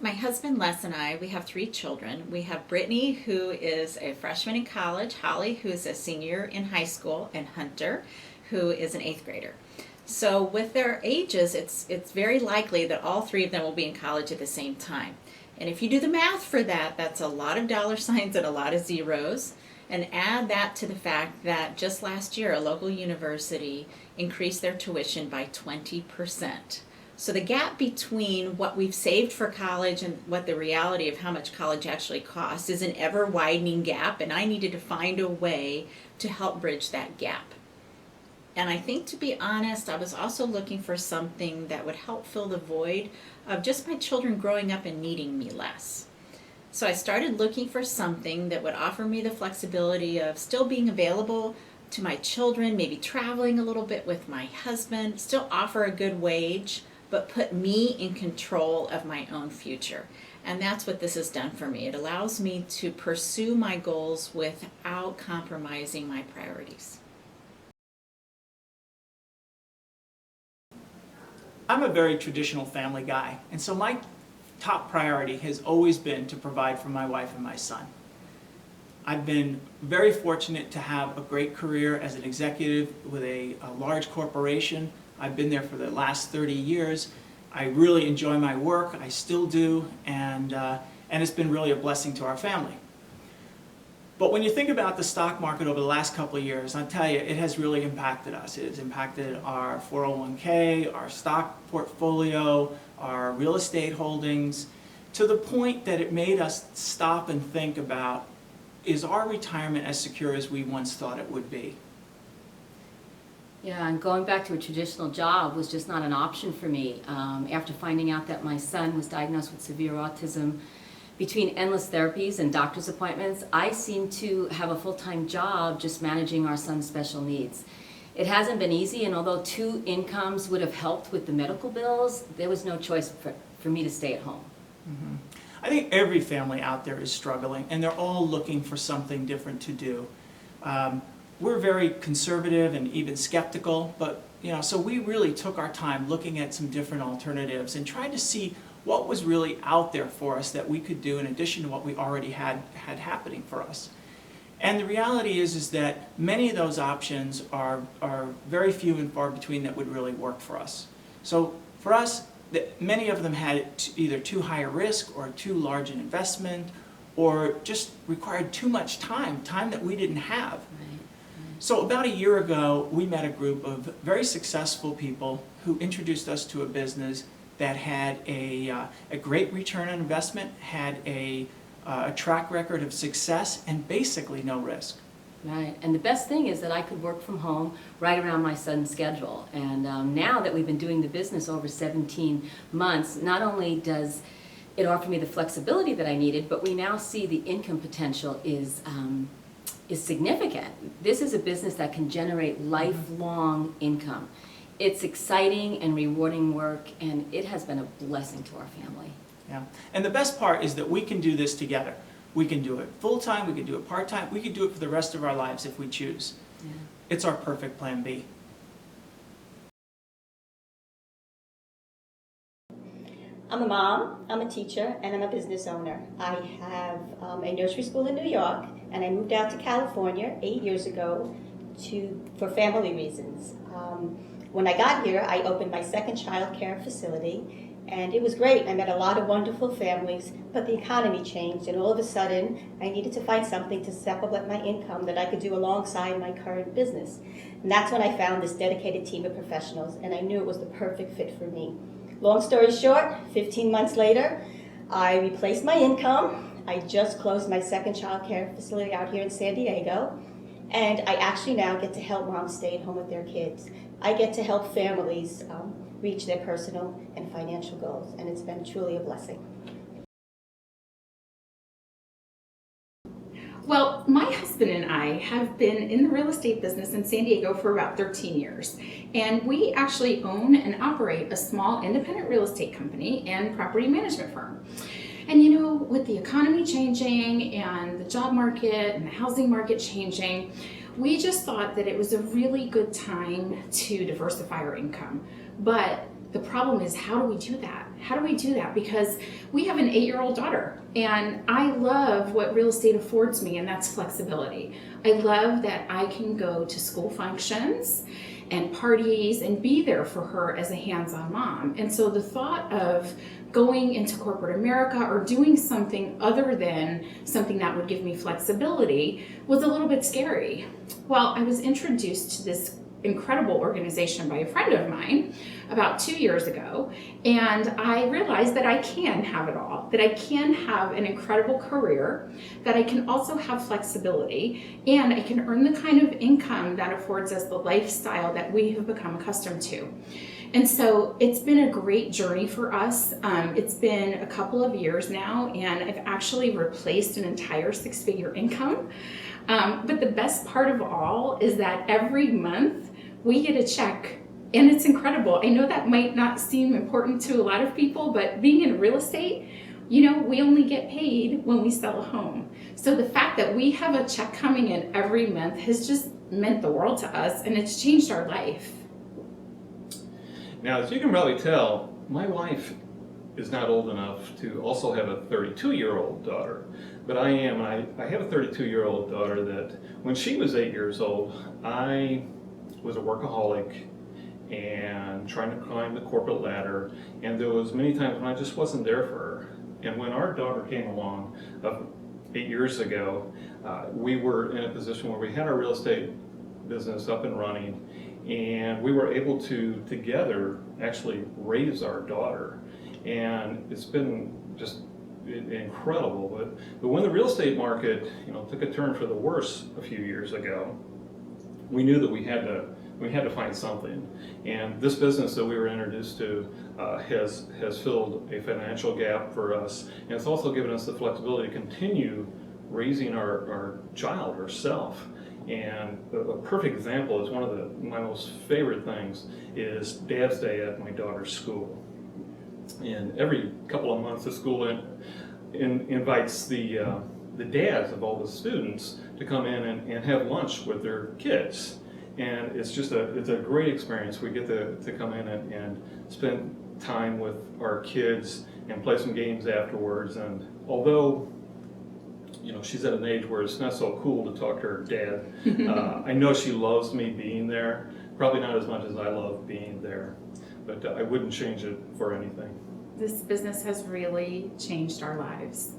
My husband Les and I, we have three children. We have Brittany, who is a freshman in college, Holly, who is a senior in high school, and Hunter, who is an eighth grader. So with their ages, it's very likely that all three of them will be in college at the same time. And if you do the math for that, that's a lot of dollar signs and a lot of zeros. And add that to the fact that just last year, a local university increased their tuition by 20%. So the gap between what we've saved for college and what the reality of how much college actually costs is an ever widening gap, and I needed to find a way to help bridge that gap. And I think, to be honest, I was also looking for something that would help fill the void of just my children growing up and needing me less. So I started looking for something that would offer me the flexibility of still being available to my children, maybe traveling a little bit with my husband, still offer a good wage, but put me in control of my own future. And that's what this has done for me. It allows me to pursue my goals without compromising my priorities. I'm a very traditional family guy, and so my top priority has always been to provide for my wife and my son. I've been very fortunate to have a great career as an executive with a large corporation. I've been there for the last 30 years. I really enjoy my work, I still do, and it's been really a blessing to our family. But when you think about the stock market over the last couple of years, I'll tell you, it has really impacted us. It has impacted our 401k, our stock portfolio, our real estate holdings, to the point that it made us stop and think about, is our retirement as secure as we once thought it would be? Yeah, and going back to a traditional job was just not an option for me. After finding out that my son was diagnosed with severe autism, between endless therapies and doctor's appointments, I seemed to have a full-time job just managing our son's special needs. It hasn't been easy, and although 2 incomes would have helped with the medical bills, there was no choice for me to stay at home. Mm-hmm. I think every family out there is struggling, and they're all looking for something different to do. We're very conservative and even skeptical, but so we really took our time looking at some different alternatives and tried to see what was really out there for us that we could do in addition to what we already had happening for us. And the reality is that many of those options are very few and far between that would really work for us. So for us, many of them had either too high a risk or too large an investment, or just required too much time that we didn't have. Right. So about a year ago, we met a group of very successful people who introduced us to a business that had a great return on investment, had a track record of success, and basically no risk. Right, and the best thing is that I could work from home right around my son's schedule. And now that we've been doing the business over 17 months, not only does it offer me the flexibility that I needed, but we now see the income potential is significant. This is a business that can generate lifelong income. It's exciting and rewarding work, and it has been a blessing to our family. Yeah, and the best part is that we can do this together. We can do it full-time, we can do it part-time, we can do it for the rest of our lives if we choose. Yeah. It's our perfect plan B. I'm a mom, I'm a teacher, and I'm a business owner. I have a nursery school in New York, and I moved out to California 8 years ago for family reasons. When I got here, I opened my second child care facility, and it was great. I met a lot of wonderful families, but the economy changed, and all of a sudden, I needed to find something to supplement my income that I could do alongside my current business. And that's when I found this dedicated team of professionals, and I knew it was the perfect fit for me. Long story short, 15 months later, I replaced my income. I just closed my second child care facility out here in San Diego, and I actually now get to help moms stay at home with their kids. I get to help families reach their personal and financial goals, and it's been truly a blessing. Well, my husband and I have been in the real estate business in San Diego for about 13 years. And we actually own and operate a small independent real estate company and property management firm. And with the economy changing and the job market and the housing market changing, we just thought that it was a really good time to diversify our income. But The problem is, how do we do that? How do we do that? Because we have an 8-year-old daughter, and I love what real estate affords me, and that's flexibility. I love that I can go to school functions and parties and be there for her as a hands-on mom. And so the thought of going into corporate America or doing something other than something that would give me flexibility was a little bit scary. Well, I was introduced to this incredible organization by a friend of mine about 2 years ago, and I realized that I can have it all, that I can have an incredible career, that I can also have flexibility, and I can earn the kind of income that affords us the lifestyle that we have become accustomed to. And so it's been a great journey for us. It's been a couple of years now, and I've actually replaced an entire 6-figure income. But the best part of all is that every month we get a check, and it's incredible. I know that might not seem important to a lot of people, but being in real estate, we only get paid when we sell a home. So the fact that we have a check coming in every month has just meant the world to us, and it's changed our life. Now, as you can probably tell, my wife is not old enough to also have a 32-year-old daughter, but I am. I have a 32-year-old daughter that when she was 8 years old, I was a workaholic and trying to climb the corporate ladder, and there was many times when I just wasn't there for her. And when our daughter came along 8 years ago, we were in a position where we had our real estate business up and running, and we were able to together actually raise our daughter, and it's been just incredible. But when the real estate market took a turn for the worse a few years ago, we knew that we had to find something, and this business that we were introduced to has filled a financial gap for us, and it's also given us the flexibility to continue raising our child herself. And a perfect example is one of my most favorite things is Dad's Day at my daughter's school. And every couple of months the school invites the dads of all the students to come in and have lunch with their kids. And it's a great experience. We get to come in and spend time with our kids and play some games afterwards. And although she's at an age where it's not so cool to talk to her dad, I know she loves me being there. Probably not as much as I love being there, but I wouldn't change it for anything. This business has really changed our lives.